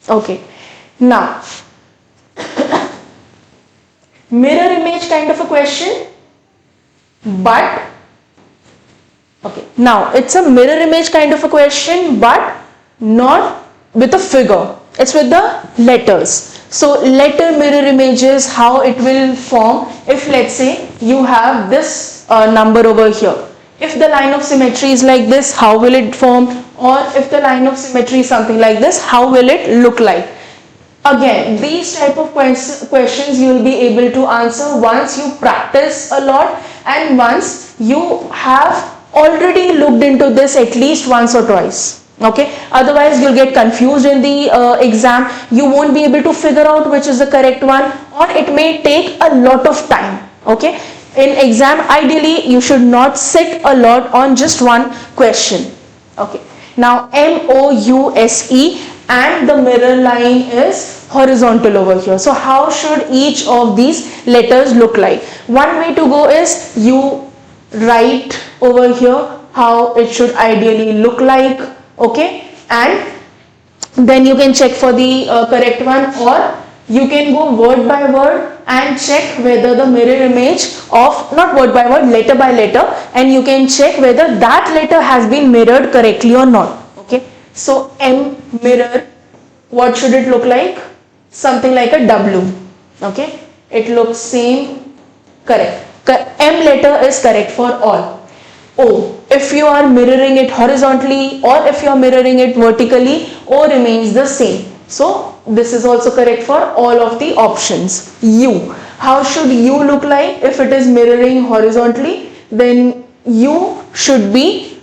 Okay, now mirror image kind of a question, but okay, now it's a mirror image kind of a question, but not with a figure, it's with the letters. So letter mirror images, how it will form if let's say you have this number over here. If the line of symmetry is like this, how will it form? Or if the line of symmetry is something like this, how will it look like? Again, these type of questions you will be able to answer once you practice a lot and once you have already looked into this at least once or twice. Okay, otherwise you'll get confused in the exam. You won't be able to figure out which is the correct one, or it may take a lot of time. Okay, in exam ideally you should not sit a lot on just one question. Okay, now MOUSE, and the mirror line is horizontal over here. So how should each of these letters look like? One way to go is you write over here how it should ideally look like. Okay, and then you can check for the correct one, or you can go word by word and check whether the mirror image of, not word by word, letter by letter, and you can check whether that letter has been mirrored correctly or not. Okay, so M mirror, what should it look like? Something like a W. Okay, it looks same, correct. M letter is correct for all. O, if you are mirroring it horizontally or if you are mirroring it vertically, O remains the same. So this is also correct for all of the options. U, how should U look like? If it is mirroring horizontally, then U should be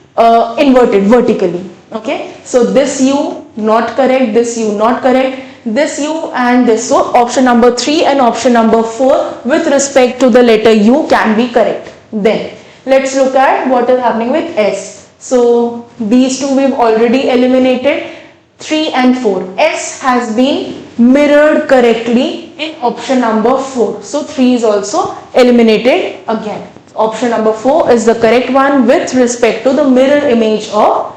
inverted vertically. Okay, so this U not correct, this U not correct, this U and this. So option number 3 and option number 4 with respect to the letter U can be correct. Then let's look at what is happening with S. So these two we've already eliminated. 3 and 4. S has been mirrored correctly in option number 4. So 3 is also eliminated again. Option number 4 is the correct one with respect to the mirror image of